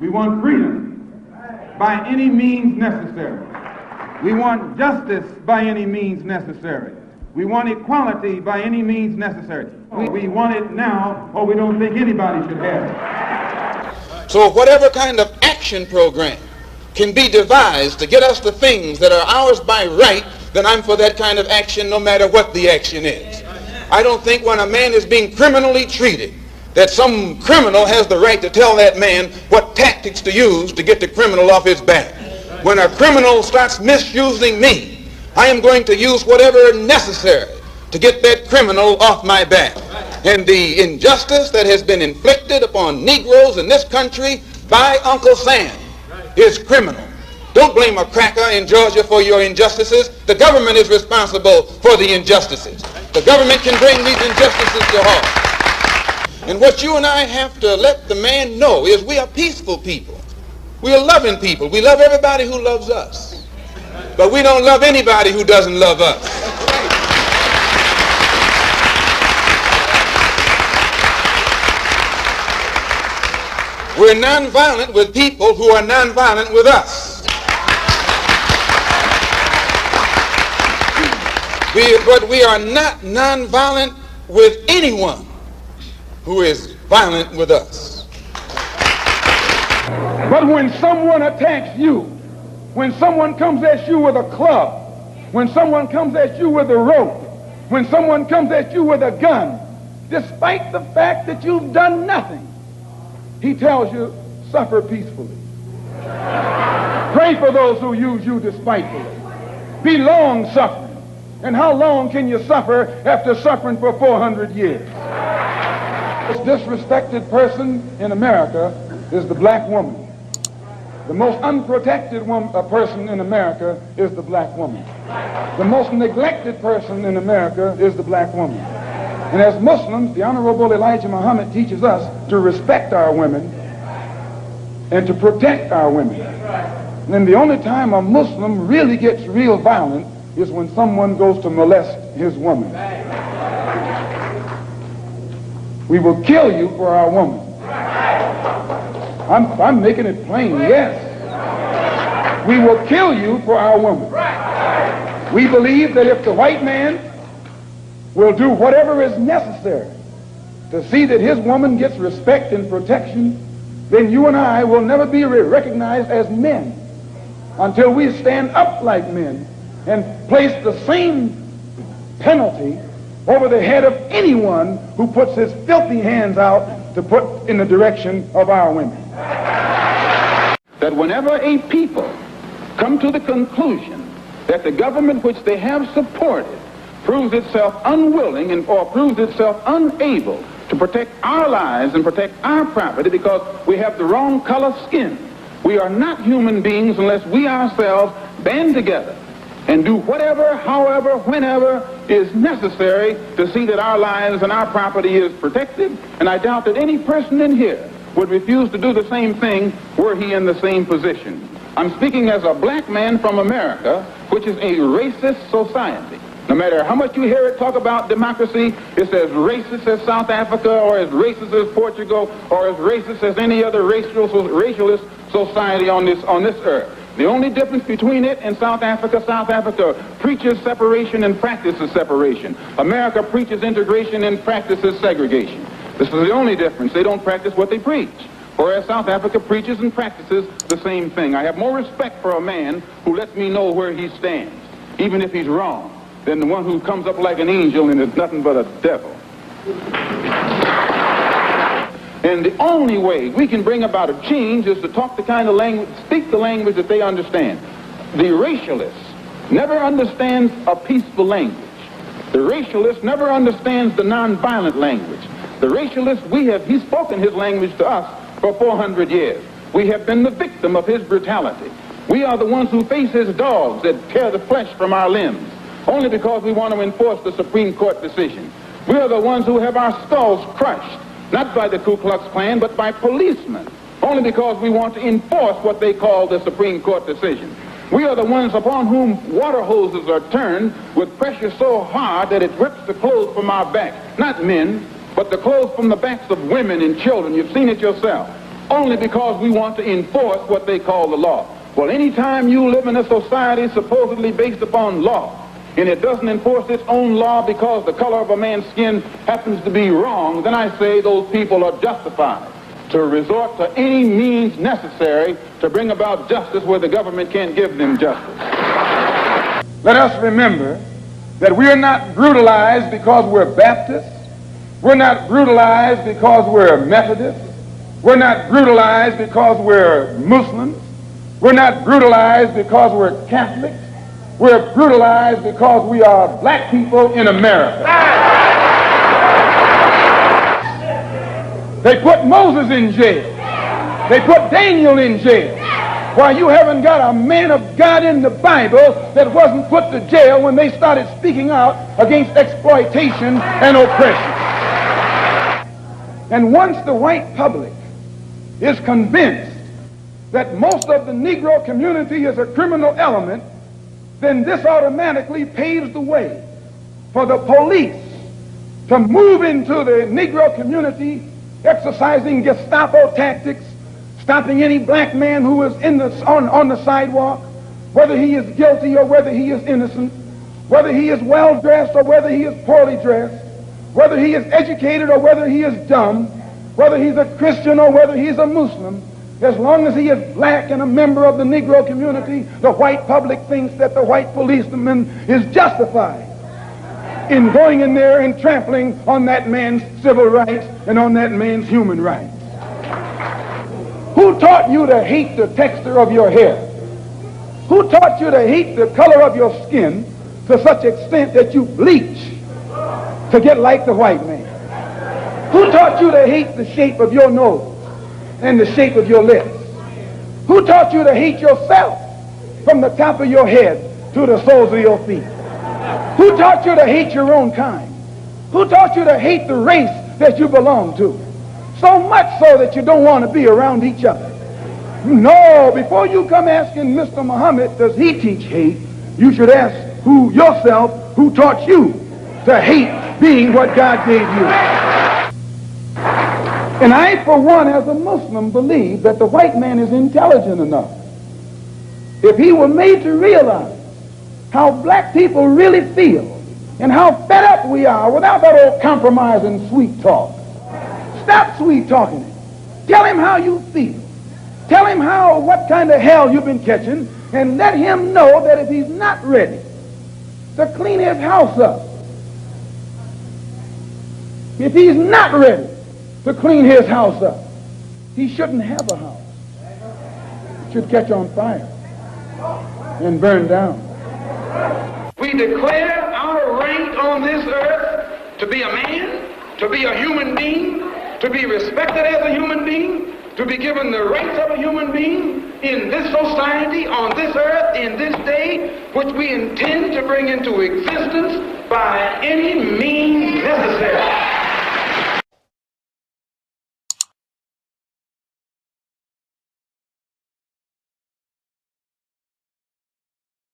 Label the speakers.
Speaker 1: We want freedom by any means necessary. We want justice by any means necessary. We want equality by any means necessary. We want it now, or we don't think anybody should have it.
Speaker 2: So whatever kind of action program can be devised to get us the things that are ours by right, then I'm for that kind of action no matter what the action is. I don't think when a man is being criminally treated that some criminal has the right to tell that man what tactics to use to get the criminal off his back. When a criminal starts misusing me, I am going to use whatever necessary to get that criminal off my back. And the injustice that has been inflicted upon Negroes in this country by Uncle Sam is criminal. Don't blame a cracker in Georgia for your injustices. The government is responsible for the injustices. The government can bring these injustices to halt. And what you and I have to let the man know is we are peaceful people. We are loving people. We love everybody who loves us. But we don't love anybody who doesn't love us. We're nonviolent with people who are nonviolent with us. But we are not nonviolent with anyone who is violent with us.
Speaker 1: But when someone attacks you, when someone comes at you with a club, when someone comes at you with a rope, when someone comes at you with a gun, despite the fact that you've done nothing, he tells you, suffer peacefully. Pray for those who use you despitefully. Be long-suffering. And how long can you suffer after suffering for 400 years? The most disrespected person in America is the black woman. The most unprotected person in America is the black woman. The most neglected person in America is the black woman. And as Muslims, the Honorable Elijah Muhammad teaches us to respect our women and to protect our women. And the only time a Muslim really gets real violent is when someone goes to molest his woman. We will kill you for our woman. I'm making it plain, yes. We will kill you for our woman. We believe that if the white man will do whatever is necessary to see that his woman gets respect and protection, then you and I will never be recognized as men until we stand up like men and place the same penalty over the head of anyone who puts his filthy hands out to put in the direction of our women.
Speaker 3: That whenever a people come to the conclusion that the government which they have supported proves itself unwilling or proves itself unable to protect our lives and protect our property because we have the wrong color skin, we are not human beings unless we ourselves band together and do whatever, however, whenever is necessary to see that our lives and our property is protected. And I doubt that any person in here would refuse to do the same thing were he in the same position. I'm speaking as a black man from America, which is a racist society. No matter how much you hear it talk about democracy, it's as racist as South Africa or as racist as Portugal or as racist as any other racialist society on this earth. The only difference between it and South Africa preaches separation and practices separation. America preaches integration and practices segregation. This is the only difference. They don't practice what they preach. Whereas South Africa preaches and practices the same thing. I have more respect for a man who lets me know where he stands, even if he's wrong, than the one who comes up like an angel and is nothing but a devil. And the only way we can bring about a change is to talk the kind of language, speak the language that they understand. The racialist never understands a peaceful language. The racialist never understands the nonviolent language. The racialist, he's spoken his language to us for 400 years. We have been the victim of his brutality. We are the ones who face his dogs that tear the flesh from our limbs, only because we want to enforce the Supreme Court decision. We are the ones who have our skulls crushed, not by the Ku Klux Klan, but by policemen, only because we want to enforce what they call the Supreme Court decision. We are the ones upon whom water hoses are turned with pressure so hard that it rips the clothes from our back. Not men, but the clothes from the backs of women and children. You've seen it yourself. only because we want to enforce what they call the law. Well, anytime you live in a society supposedly based upon law, and it doesn't enforce its own law because the color of a man's skin happens to be wrong, then I say those people are justified to resort to any means necessary to bring about justice where the government can't give them justice.
Speaker 1: Let us remember that we are not brutalized because we're Baptists. We're not brutalized because we're Methodists. We're not brutalized because we're Muslims. We're not brutalized because we're Catholics. We're brutalized because we are black people in America. They put Moses in jail. They put Daniel in jail. Why, you haven't got a man of God in the Bible that wasn't put to jail when they started speaking out against exploitation and oppression. And once the white public is convinced that most of the Negro community is a criminal element, then this automatically paves the way for the police to move into the Negro community, exercising Gestapo tactics, stopping any black man who is on the sidewalk, whether he is guilty or whether he is innocent, whether he is well dressed or whether he is poorly dressed, whether he is educated or whether he is dumb, whether he's a Christian or whether he's a Muslim. As long as he is black and a member of the Negro community, the white public thinks that the white policeman is justified in going in there and trampling on that man's civil rights and on that man's human rights. Who taught you to hate the texture of your hair? Who taught you to hate the color of your skin to such extent that you bleach to get like the white man? Who taught you to hate the shape of your nose and the shape of your lips? Who taught you to hate yourself from the top of your head to the soles of your feet? Who taught you to hate your own kind? Who taught you to hate the race that you belong to? So much so that you don't want to be around each other. No, before you come asking Mr. Muhammad, does he teach hate, you should ask yourself who taught you to hate being what God gave you. And I, for one, as a Muslim, believe that the white man is intelligent enough. If he were made to realize how black people really feel and how fed up we are without that old compromising sweet talk. Stop sweet talking him. Tell him how you feel. Tell him what kind of hell you've been catching, and let him know that if he's not ready to clean his house up, if he's not ready to clean his house up, he shouldn't have a house. It should catch on fire and burn down.
Speaker 2: We declare our right on this earth to be a man, to be a human being, to be respected as a human being, to be given the rights of a human being in this society, on this earth, in this day, which we intend to bring into existence by any means necessary.